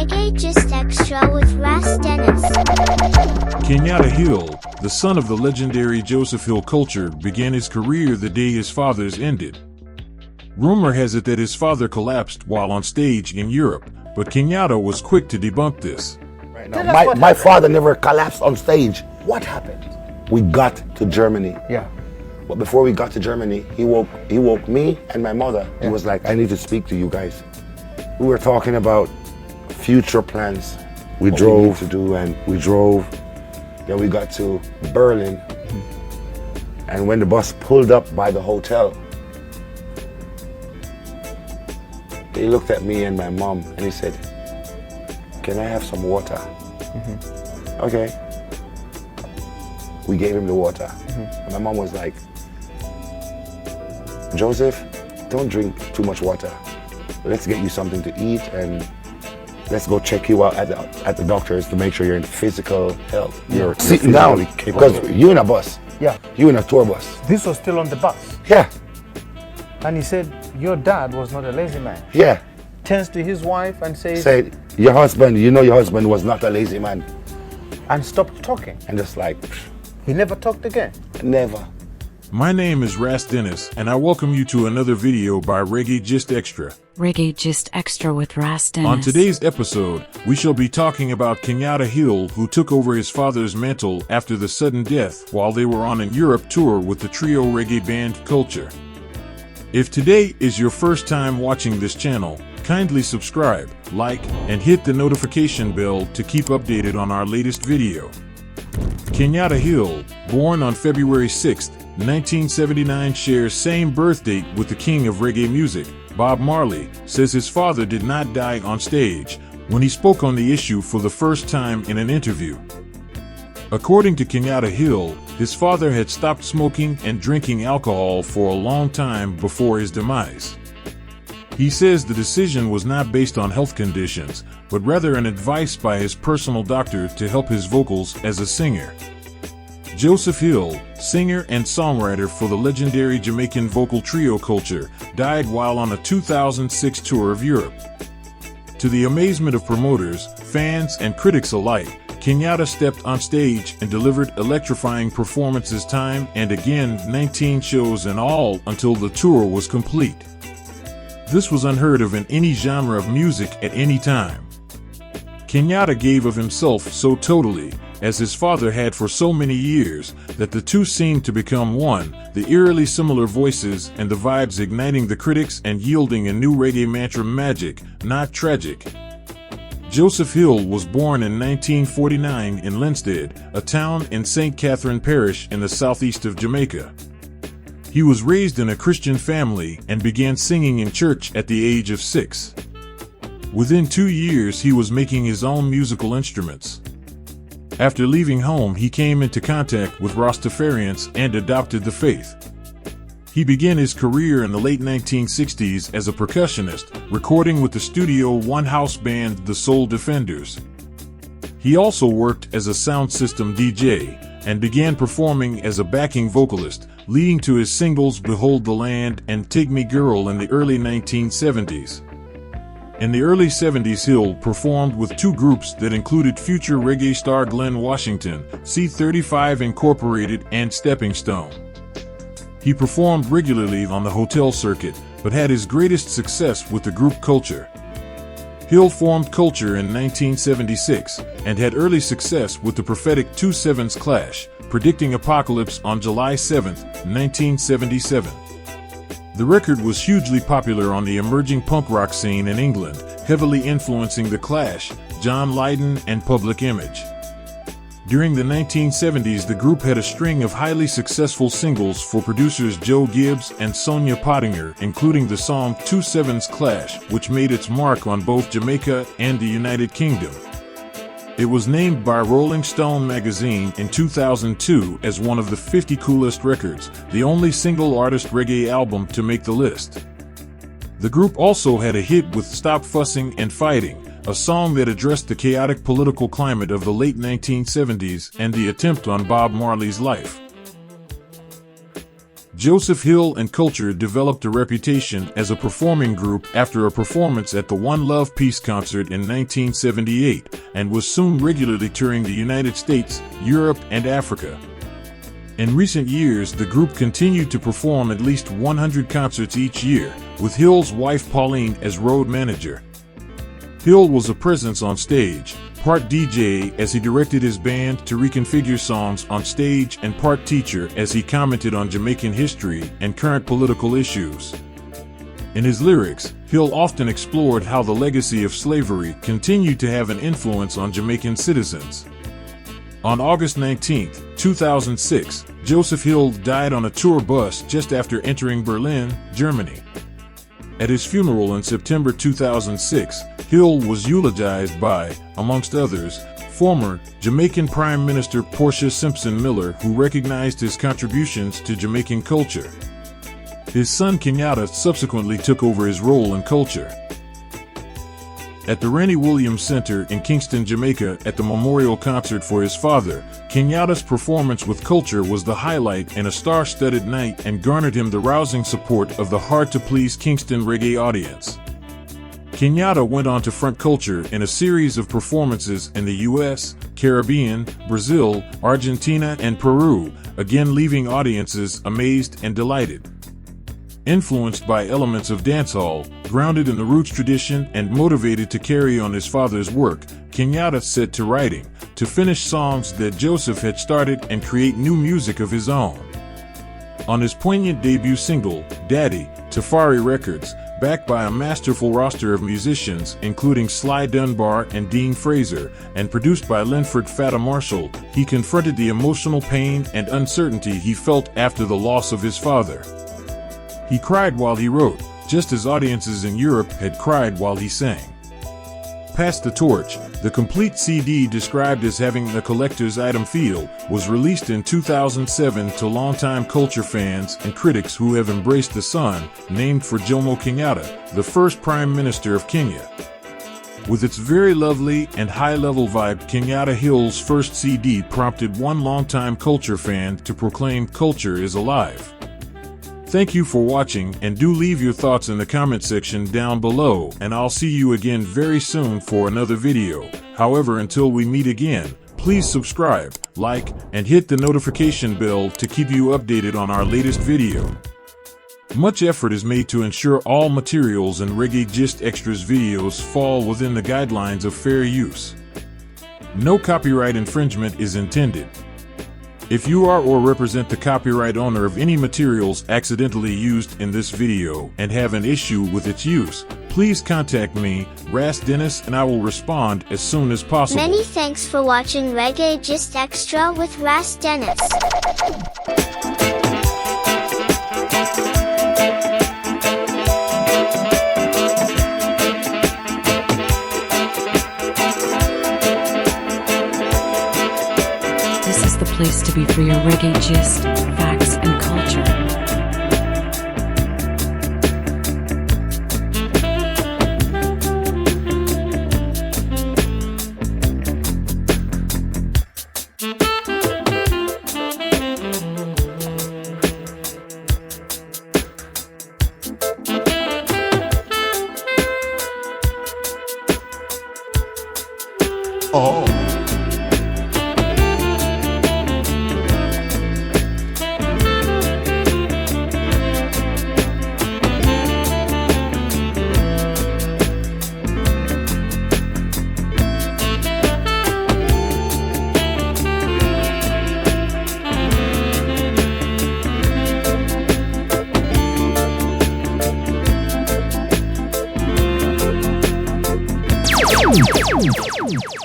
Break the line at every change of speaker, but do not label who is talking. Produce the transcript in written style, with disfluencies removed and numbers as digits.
Reggae Just Extra with Ras Dennis.
Kenyatta Hill, the son of the legendary Joseph Hill Culture, began his career the day his father's ended. Rumor has it that his father collapsed while on stage in Europe, but Kenyatta was quick to debunk this.
Right now, my father never collapsed on stage. What happened? We got to Germany.
Yeah.
But before we got to Germany, he woke me and my mother. He was like, I need to speak to you guys. We were talking about future plans. We drove to do, and we drove. Then we got to Berlin. And when the bus pulled up by the hotel, he looked at me and my mom and he said, can I have some water? Okay. We gave him the water. And my mom was like, Joseph, don't drink too much water. Let's get you something to eat and let's go check you out at the doctors to make sure you're in physical health. You're sitting down because you're in a bus.
Yeah.
You're in a tour bus.
This was still on the bus.
Yeah.
And he said, your dad was not a lazy man.
Yeah.
Turns to his wife and says,
Say, your husband was not a lazy man.
And stopped talking.
And just like,
He never talked again.
Never.
My name is Ras Dennis, and I welcome you to another video by Reggae Just Extra.
Reggae Just Extra with Ras Dennis.
On today's episode, we shall be talking about Kenyatta Hill, who took over his father's mantle after the sudden death while they were on a Europe tour with the trio reggae band Culture. If today is your first time watching this channel, kindly subscribe, like, and hit the notification bell to keep updated on our latest video. Kenyatta Hill, born on February 6, 1979, shares same birth date with the king of reggae music, Bob Marley, says his father did not die on stage when he spoke on the issue for the first time in an interview. According to Kenyatta Hill, his father had stopped smoking and drinking alcohol for a long time before his demise. He says the decision was not based on health conditions, but rather an advice by his personal doctor to help his vocals as a singer. Joseph Hill, singer and songwriter for the legendary Jamaican vocal trio Culture, died while on a 2006 tour of Europe. To the amazement of promoters, fans, and critics alike, Kenyatta stepped on stage and delivered electrifying performances time and again, 19 shows in all until the tour was complete. This was unheard of in any genre of music at any time. Kenyatta gave of himself so totally, as his father had for so many years, that the two seemed to become one, the eerily similar voices and the vibes igniting the critics and yielding a new reggae mantra: magic, not tragic. Joseph Hill was born in 1949 in Linstead, a town in St. Catherine Parish in the southeast of Jamaica. He was raised in a Christian family and began singing in church at the age of 6. Within 2 years, he was making his own musical instruments. After leaving home, he came into contact with Rastafarians and adopted the faith. He began his career in the late 1960s as a percussionist, recording with the Studio One house band The Soul Defenders. He also worked as a sound system DJ and began performing as a backing vocalist, leading to his singles Behold the Land and Take Me Girl in the early 1970s. In the early 70s, Hill performed with two groups that included future reggae star Glenn Washington, C35 Incorporated, and Stepping Stone. He performed regularly on the hotel circuit, but had his greatest success with the group Culture. Hill formed Culture in 1976 and had early success with the prophetic 2/7's Clash, predicting apocalypse on July 7, 1977. The record was hugely popular on the emerging punk rock scene in England, heavily influencing The Clash, John Lydon, and Public Image. During the 1970s, the group had a string of highly successful singles for producers Joe Gibbs and Sonia Pottinger, including the song 2/7's Clash, which made its mark on both Jamaica and the United Kingdom. It was named by Rolling Stone magazine in 2002 as one of the 50 coolest records, the only single artist reggae album to make the list. The group also had a hit with Stop Fussing and Fighting, a song that addressed the chaotic political climate of the late 1970s and the attempt on Bob Marley's life. Joseph Hill and Culture developed a reputation as a performing group after a performance at the One Love Peace concert in 1978, and was soon regularly touring the United States, Europe, and Africa. In recent years, the group continued to perform at least 100 concerts each year, with Hill's wife Pauline as road manager. Hill was a presence on stage, part DJ as he directed his band to reconfigure songs on stage, and part teacher as he commented on Jamaican history and current political issues. In his lyrics, Hill often explored how the legacy of slavery continued to have an influence on Jamaican citizens. On August 19, 2006, Joseph Hill died on a tour bus just after entering Berlin, Germany. At his funeral in September 2006, Hill was eulogized by, amongst others, former Jamaican Prime Minister Portia Simpson Miller, who recognized his contributions to Jamaican culture. His son Kenyatta subsequently took over his role in Culture. At the Rennie Williams Center in Kingston, Jamaica, at the memorial concert for his father, Kenyatta's performance with Culture was the highlight in a star-studded night and garnered him the rousing support of the hard-to-please Kingston reggae audience. Kenyatta went on to front Culture in a series of performances in the US, Caribbean, Brazil, Argentina, and Peru, again leaving audiences amazed and delighted. Influenced by elements of dancehall, grounded in the roots tradition and motivated to carry on his father's work, Kenyatta set to writing, to finish songs that Joseph had started and create new music of his own. On his poignant debut single, Daddy, Tafari Records, backed by a masterful roster of musicians including Sly Dunbar and Dean Fraser, and produced by Linford Fata Marshall, he confronted the emotional pain and uncertainty he felt after the loss of his father. He cried while he wrote, just as audiences in Europe had cried while he sang. Pass the Torch, the complete CD described as having a collector's item feel, was released in 2007 to longtime Culture fans and critics who have embraced the son, named for Jomo Kenyatta, the first Prime Minister of Kenya. With its very lovely and high-level vibe, Kenyatta Hill's first CD prompted one longtime Culture fan to proclaim Culture is alive. Thank you for watching, and do leave your thoughts in the comment section down below, and I'll see you again very soon for another video. However, until we meet again, please subscribe, like, and hit the notification bell to keep you updated on our latest video. Much effort is made to ensure all materials and Reggae Gist Extras videos fall within the guidelines of fair use. No copyright infringement is intended. If you are or represent the copyright owner of any materials accidentally used in this video and have an issue with its use, please contact me, Ras Dennis, and I will respond as soon as possible.
Many thanks for watching Reggae Gist Extra with Ras Dennis.
This is the place to be for your reggae gist, facts, and culture.
Oh.
Boom.